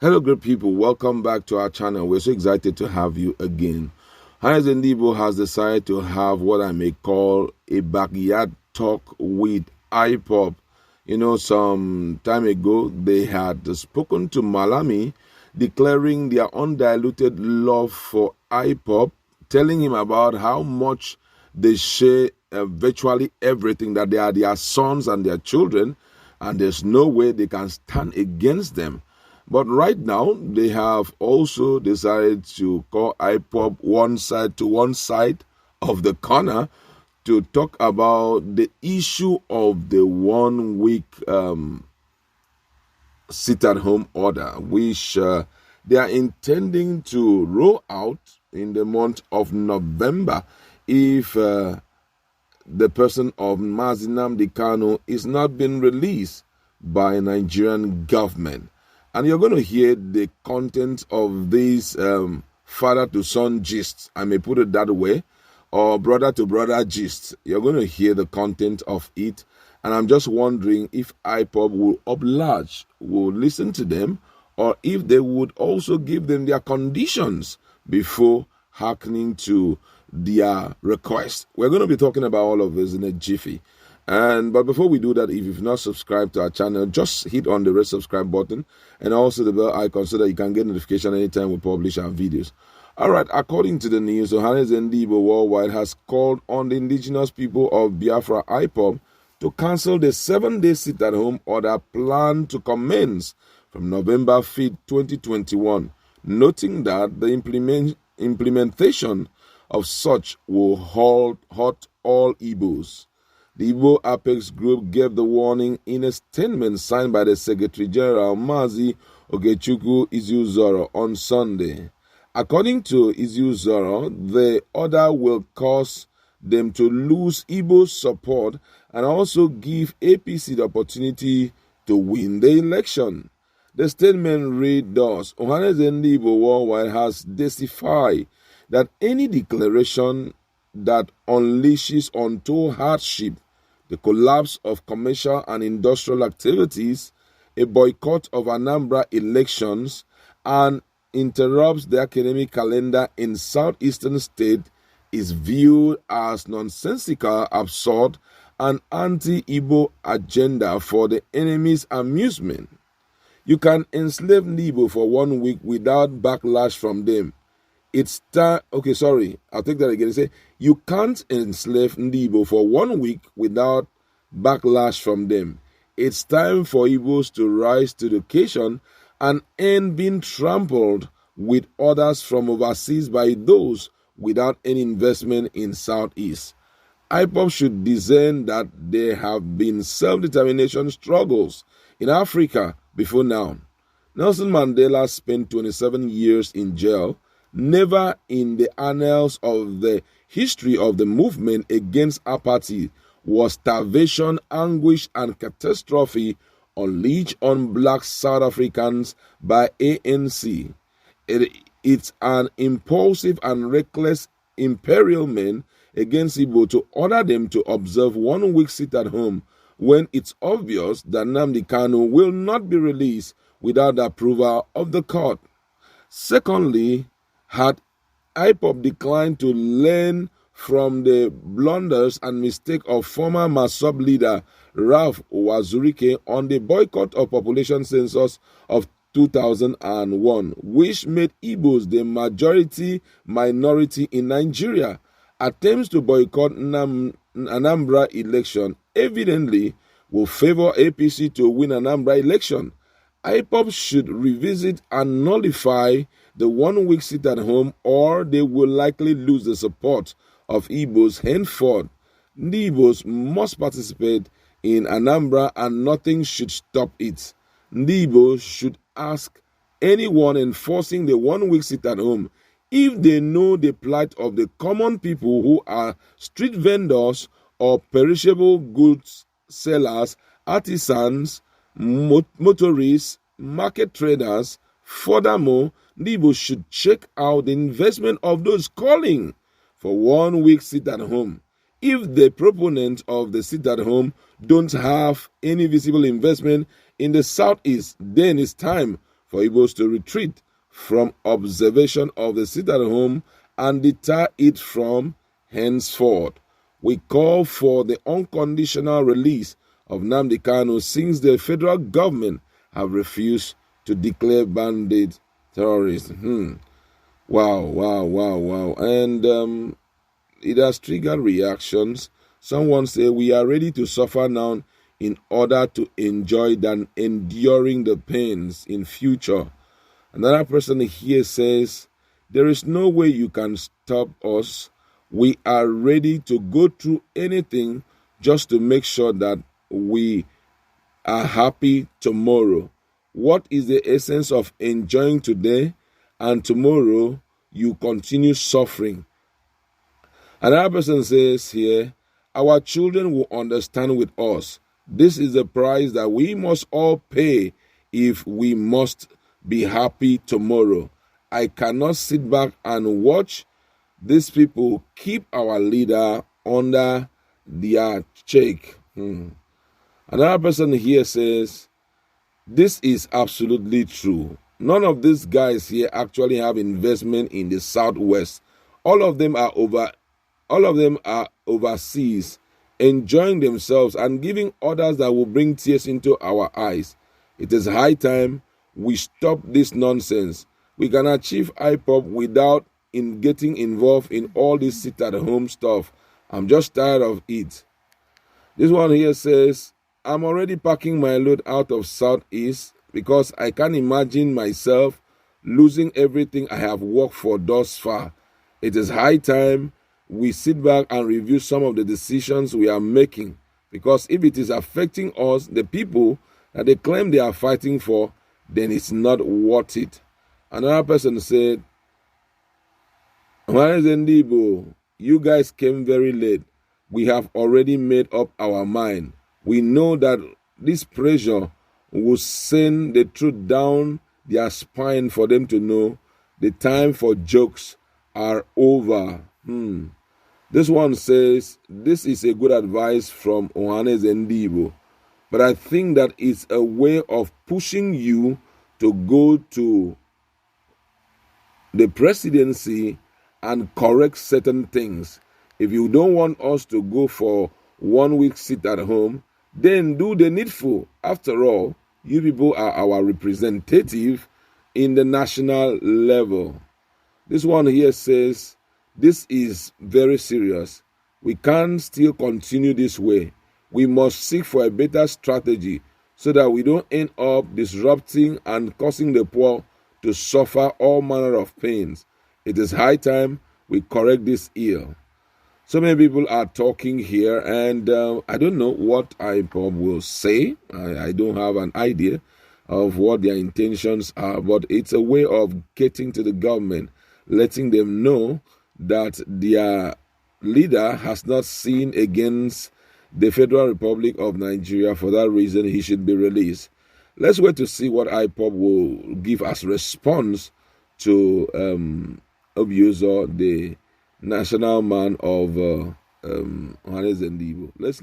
Hello, great people. Welcome back to our channel. We're so excited to have you again. Ohanaeze and Igbo has decided to have what I may call a backyard talk with IPOB. You know, some time ago, they had spoken to Malami, declaring their undiluted love for IPOB, telling him about how much they share virtually everything, that they are their sons and their children, and there's no way they can stand against them. But right now, they have also decided to call IPOB one side of the corner to talk about the issue of the 1 week sit-at-home order, which they are intending to roll out in the month of November if the person of Mazi Nnamdi Kanu is not being released by Nigerian government. And you're going to hear the content of this father-to-son gist, I may put it that way, or brother-to-brother gist. You're going to hear the content of it. And I'm just wondering if IPOB will oblige, will listen to them, or if they would also give them their conditions before hearkening to their request. We're going to be talking about all of this in a jiffy. But before we do that, if you've not subscribed to our channel, just hit on the red subscribe button and also the bell icon so that you can get notification anytime we publish our videos. All right, according to the news, Ohanaeze and Igbo Worldwide has called on the indigenous people of Biafra IPOB to cancel the 7-day sit-at-home order planned to commence from November 5th, 2021, noting that the implementation of such will hurt all Igbos. The Igbo Apex Group gave the warning in a statement signed by the Secretary General Mazi Ogechukwu Iziuzoro on Sunday. According to Iziuzoro, the order will cause them to lose Igbo's support and also give APC the opportunity to win the election. The statement read thus: Ohanaeze and Igbo Worldwide has testified that any declaration that unleashes untold hardship, the collapse of commercial and industrial activities, a boycott of Anambra elections, and interrupts the academic calendar in southeastern state is viewed as nonsensical, absurd, and anti-Igbo agenda for the enemy's amusement. You can enslave Igbo for 1 week without backlash from them. It's time. Okay, sorry. I'll take that again. Say you can't enslave Igbo for 1 week without backlash from them. It's time for Igbos to rise to the occasion and end being trampled with orders from overseas by those without any investment in Southeast. IPOB should discern that there have been self-determination struggles in Africa before now. Nelson Mandela spent 27 years in jail. Never in the annals of the history of the movement against apartheid was starvation, anguish, and catastrophe unleashed on black South Africans by ANC. It's an impulsive and reckless imperialment against Igbo to order them to observe 1 week sit-at-home when it's obvious that Nnamdi Kanu will not be released without the approval of the court. Secondly, had IPOB declined to learn from the blunders and mistake of former MASOB leader Ralph Wazurike on the boycott of population census of 2001, which made Igbos the minority in Nigeria, attempts to boycott Anambra election evidently will favor APC to win Anambra election. IPOB should revisit and nullify the 1 week sit-at-home, or they will likely lose the support of Igbos henceforth. The Igbos must participate in Anambra and nothing should stop it. The Igbos should ask anyone enforcing the 1 week sit-at-home if they know the plight of the common people who are street vendors or perishable goods sellers, artisans, motorists, market traders. Furthermore, Igbo should check out the investment of those calling for 1 week sit-at-home. If the proponents of the sit-at-home don't have any visible investment in the Southeast, then it's time for Igbos to retreat from observation of the sit-at-home and deter it from henceforth. We call for the unconditional release of Nnamdi Kanu since the federal government have refused to declare bandit terrorists. Wow. And it has triggered reactions. Someone say we are ready to suffer now in order to enjoy than enduring the pains in future. Another person here says, there is no way you can stop us. We are ready to go through anything just to make sure that we are happy tomorrow. What is the essence of enjoying today and tomorrow you continue suffering? Another person says here, our children will understand with us. This is the price that we must all pay if we must be happy tomorrow. I cannot sit back and watch these people keep our leader under their check. Another person here says, this is absolutely true. None of these guys here actually have investment in the Southwest. All of them are overseas, enjoying themselves and giving orders that will bring tears into our eyes. It is high time we stop this nonsense. We can achieve IPOB without getting involved in all this sit-at-home stuff. I'm just tired of it. This one here says, I'm already packing my load out of Southeast because I can't imagine myself losing everything I have worked for thus far. It is high time we sit back and review some of the decisions we are making, because if it is affecting us, the people that they claim they are fighting for, then it's not worth it. Another person said, Ohanaeze Igbo, you guys came very late. We have already made up our mind. We know that this pressure will send the truth down their spine for them to know the time for jokes are over. This one says, this is a good advice from Ohanaeze Igbo, but I think that it's a way of pushing you to go to the presidency and correct certain things. If you don't want us to go for 1 week sit at home, then do the needful. After all, you people are our representative in the national level. This one here says, this is very serious. We can't still continue this way. We must seek for a better strategy so that we don't end up disrupting and causing the poor to suffer all manner of pains. It is high time we correct this ill. So many people are talking here, and I don't know what IPOB will say. I don't have an idea of what their intentions are, but it's a way of getting to the government, letting them know that their leader has not sinned against the Federal Republic of Nigeria. For that reason, he should be released. Let's wait to see what IPOB will give as response to Obiuzo, the national man of Ohanaeze Igbo. Let's